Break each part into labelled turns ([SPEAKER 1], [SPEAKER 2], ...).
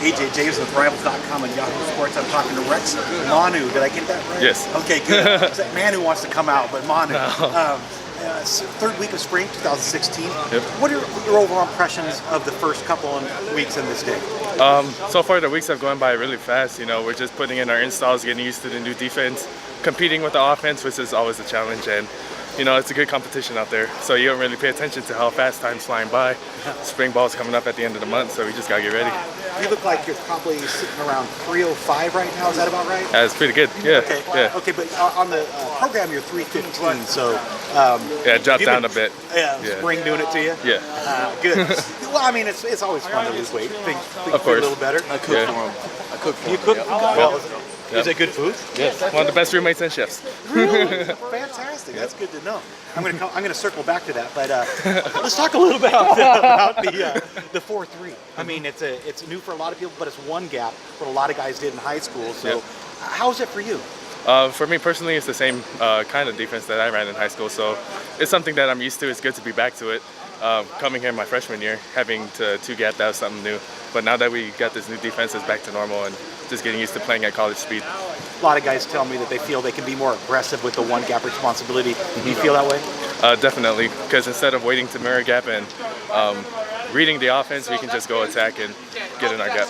[SPEAKER 1] AJ James with Rivals.com and Yahoo Sports. I'm talking to Rex Manu. Did I get that right?
[SPEAKER 2] Yes.
[SPEAKER 1] Okay, good. It's that man who wants to come out, but Manu.
[SPEAKER 2] No.
[SPEAKER 1] Third week of spring, 2016.
[SPEAKER 2] Yep.
[SPEAKER 1] What are your overall impressions of the first couple of weeks in this day?
[SPEAKER 2] So far, the weeks have gone by really fast. You know, we're just putting in our installs, getting used to the new defense, competing with the offense, which is always a challenge. And you know, it's a good competition out there. So you don't really pay attention to how fast time's flying by. Spring ball's coming up at the end of the month, so we just gotta get ready.
[SPEAKER 1] You look like you're probably sitting around 305 right now. Is that about right?
[SPEAKER 2] That's pretty good. Yeah.
[SPEAKER 1] Okay.
[SPEAKER 2] Yeah.
[SPEAKER 1] Okay, but on the program you're 315. So
[SPEAKER 2] yeah, drop down a bit.
[SPEAKER 1] Yeah. Spring doing it to you.
[SPEAKER 2] Yeah.
[SPEAKER 1] Good. Well, I mean, it's always fun to lose weight. Things
[SPEAKER 2] of course.
[SPEAKER 1] A little better.
[SPEAKER 3] I cook for him. I cook for him.
[SPEAKER 1] You cook?
[SPEAKER 3] Yep.
[SPEAKER 1] Well, is it good food?
[SPEAKER 2] Yes. One of the best roommates and chefs.
[SPEAKER 1] Really? Fantastic. That's good to know. I'm gonna circle back to that, but let's talk a little bit about the 4-3. I mean, it's new for a lot of people, but it's one gap what a lot of guys did in high school. So, how's it for you?
[SPEAKER 2] For me personally, it's the same kind of defense that I ran in high school, so it's something that I'm used to. It's good to be back to it. Coming here my freshman year, having to two-gap, that was something new. But now that we got this new defense, it's back to normal and just getting used to playing at college speed.
[SPEAKER 1] A lot of guys tell me that they feel they can be more aggressive with the one-gap responsibility. Do you feel that way?
[SPEAKER 2] Definitely, because instead of waiting to mirror gap and reading the offense, we can just go attack and get in our gap.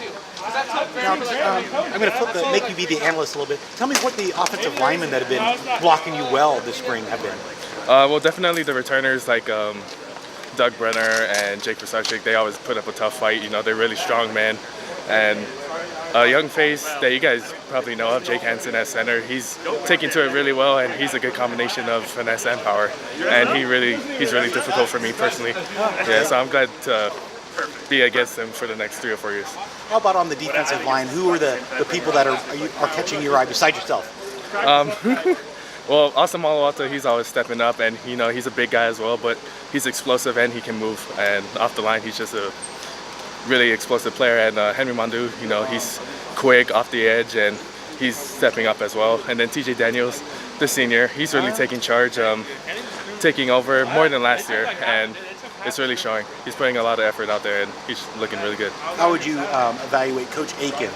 [SPEAKER 1] Now, I'm going to make you be the analyst a little bit. Tell me what the offensive linemen that have been blocking you well this spring have been.
[SPEAKER 2] Well, definitely the returners like Doug Brenner and Jake Versace, they always put up a tough fight. You know, they're really strong men. And a young face that you guys probably know of, Jake Hansen at center, he's taking to it really well, and he's a good combination of finesse and power. And he's really difficult for me personally. Yeah, so I'm glad to be against him for the next 3 or 4 years.
[SPEAKER 1] How about on the defensive line? Who are the people that are catching your eye besides yourself?
[SPEAKER 2] Well, Austin Malawata, he's always stepping up, and you know he's a big guy as well, but he's explosive and he can move. And off the line, he's just a really explosive player. And Henry Mandu, you know, he's quick off the edge and he's stepping up as well. And then TJ Daniels, the senior, he's really taking charge, taking over more than last year, and it's really showing. He's putting a lot of effort out there and he's looking really good.
[SPEAKER 1] How would you evaluate Coach Aiken?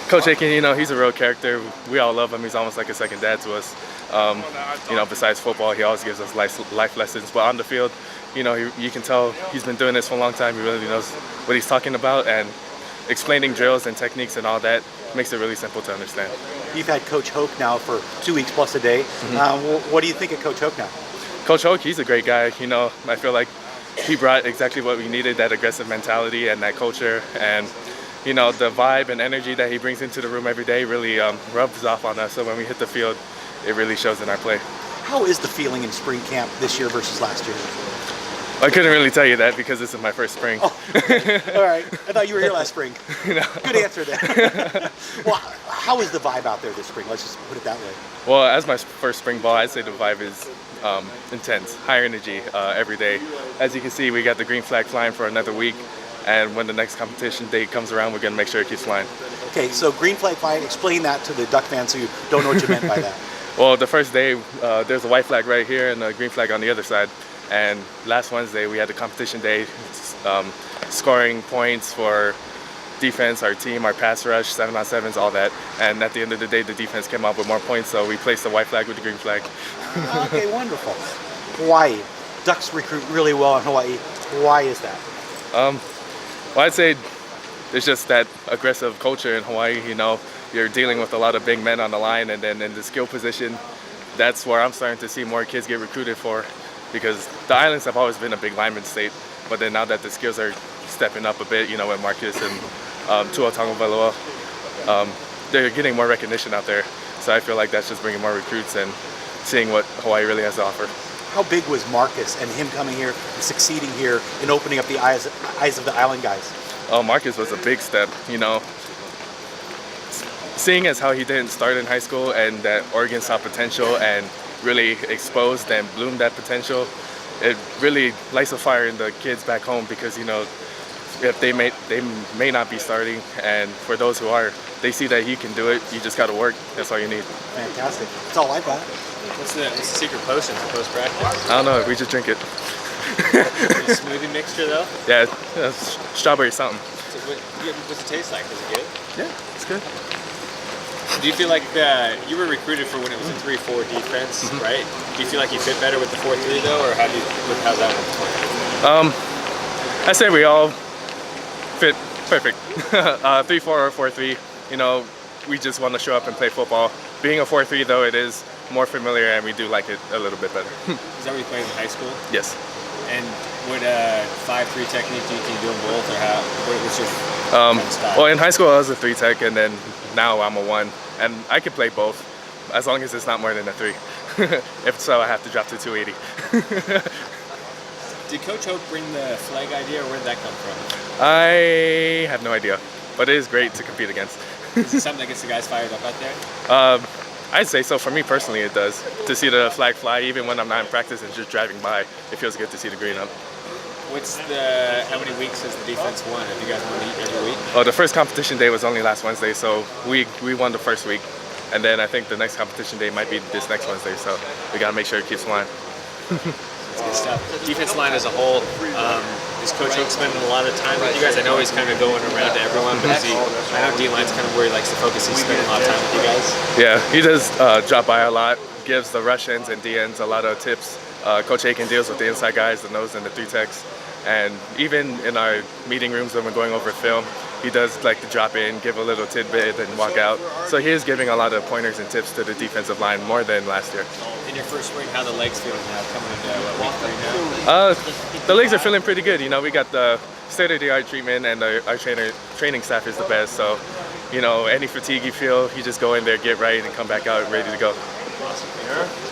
[SPEAKER 2] Coach Aiken, you know, he's a real character. We all love him. He's almost like a second dad to us. You know, besides football, he always gives us life lessons. But on the field, you know, you can tell he's been doing this for a long time. He really knows what he's talking about, and explaining drills and techniques and all that makes it really simple to understand.
[SPEAKER 1] You've had Coach Hoke now for 2 weeks plus a day. What do you think of Coach Hoke now?
[SPEAKER 2] Coach Hoke, he's a great guy. You know, I feel like he brought exactly what we needed, that aggressive mentality and that culture. And you know, the vibe and energy that he brings into the room every day really rubs off on us. So when we hit the field, it really shows in our play.
[SPEAKER 1] How is the feeling in spring camp this year versus last year?
[SPEAKER 2] I couldn't really tell you that because this is my first spring.
[SPEAKER 1] Oh, okay. All right. I thought you were here last spring.
[SPEAKER 2] No.
[SPEAKER 1] Good answer there. Well, how is the vibe out there this spring? Let's just put it that way.
[SPEAKER 2] Well, as my first spring ball, I'd say the vibe is intense, high energy every day. As you can see, we got the green flag flying for another week. And when the next competition date comes around, we're going to make sure it keeps flying. Okay,
[SPEAKER 1] so green flag flying, explain that to the Duck fans who don't know what you meant by that.
[SPEAKER 2] Well, the first day, there's a white flag right here and a green flag on the other side. And last Wednesday, we had the competition day, scoring points for defense, our team, our pass rush, 7-on-7s, all that. And at the end of the day, the defense came up with more points, so we placed the white flag with the green flag.
[SPEAKER 1] Okay, wonderful. Hawaii. Ducks recruit really well in Hawaii. Why is that?
[SPEAKER 2] Well, I'd say it's just that aggressive culture in Hawaii. You know, you're dealing with a lot of big men on the line, and then in the skill position, that's where I'm starting to see more kids get recruited for, because the islands have always been a big lineman state, but then now that the skills are stepping up a bit, you know, with Marcus and Tua Tagovailoa, they're getting more recognition out there. So I feel like that's just bringing more recruits and seeing what Hawaii really has to offer.
[SPEAKER 1] How big was Marcus and him coming here and succeeding here in opening up the eyes of the island guys?
[SPEAKER 2] Oh, Marcus was a big step, you know. Seeing as how he didn't start in high school and that Oregon saw potential and really exposed and bloomed that potential, it really lights a fire in the kids back home, because, you know, if they may not be starting, and for those who are, they see that he can do it. You just got to work. That's all you need.
[SPEAKER 1] Fantastic. That's all I've got.
[SPEAKER 3] What's the secret potion for post-practice?
[SPEAKER 2] I don't know. We just drink it.
[SPEAKER 3] Smoothie mixture, though?
[SPEAKER 2] Yeah, strawberry something.
[SPEAKER 3] So what's it taste like? Is it good?
[SPEAKER 2] Yeah, it's good.
[SPEAKER 3] Do you feel like you were recruited for when it was a 3-4 defense, right? Do you feel like you fit better with the 4-3 though, or how's that one?
[SPEAKER 2] I say we all fit perfect. 3-4 or 4-3. You know, we just want to show up and play football. Being a 4-3 though, it is more familiar and we do like it a little bit better.
[SPEAKER 3] Is that what you played in high school?
[SPEAKER 2] Yes.
[SPEAKER 3] And what 5-3 technique do you can do them both, or what's your kind of style?
[SPEAKER 2] Well, in high school I was a 3 tech, and then now I'm a 1, and I can play both as long as it's not more than a 3. If so, I have to drop to 280.
[SPEAKER 3] Did Coach Hope bring the flag idea, or where did that come from?
[SPEAKER 2] I have no idea, but it is great to compete against.
[SPEAKER 3] Is it something that gets the guys fired up out there?
[SPEAKER 2] I'd say so. For me personally, it does. To see the flag fly, even when I'm not in practice and just driving by, it feels good to see the green up.
[SPEAKER 3] How many weeks has the defense won? Have you guys won every week?
[SPEAKER 2] Oh, the first competition day was only last Wednesday, so we won the first week. And then I think the next competition day might be this next Wednesday, so we got to make sure it keeps flying.
[SPEAKER 3] That's good stuff. Defense line as a whole, is Coach Hope spending a lot of time with you guys? I know he's kind of going around to everyone, but I know D-line's kind of where he likes to focus. He's spending a lot of time with you guys.
[SPEAKER 2] Yeah, he does drop by a lot, gives the rush ends and D ends a lot of tips. Coach Aiken deals with the inside guys, the nose and the 3 techs. And even in our meeting rooms when we're going over film, he does like to drop in, give a little tidbit, and walk out. So he is giving a lot of pointers and tips to the defensive line more than last year.
[SPEAKER 3] In your first spring, how the legs feeling now, coming into week 3 now?
[SPEAKER 2] The legs are feeling pretty good. You know, we got the state-of-the-art treatment, and our training staff is the best. So, you know, any fatigue you feel, you just go in there, get right, and come back out ready to go.
[SPEAKER 3] Awesome.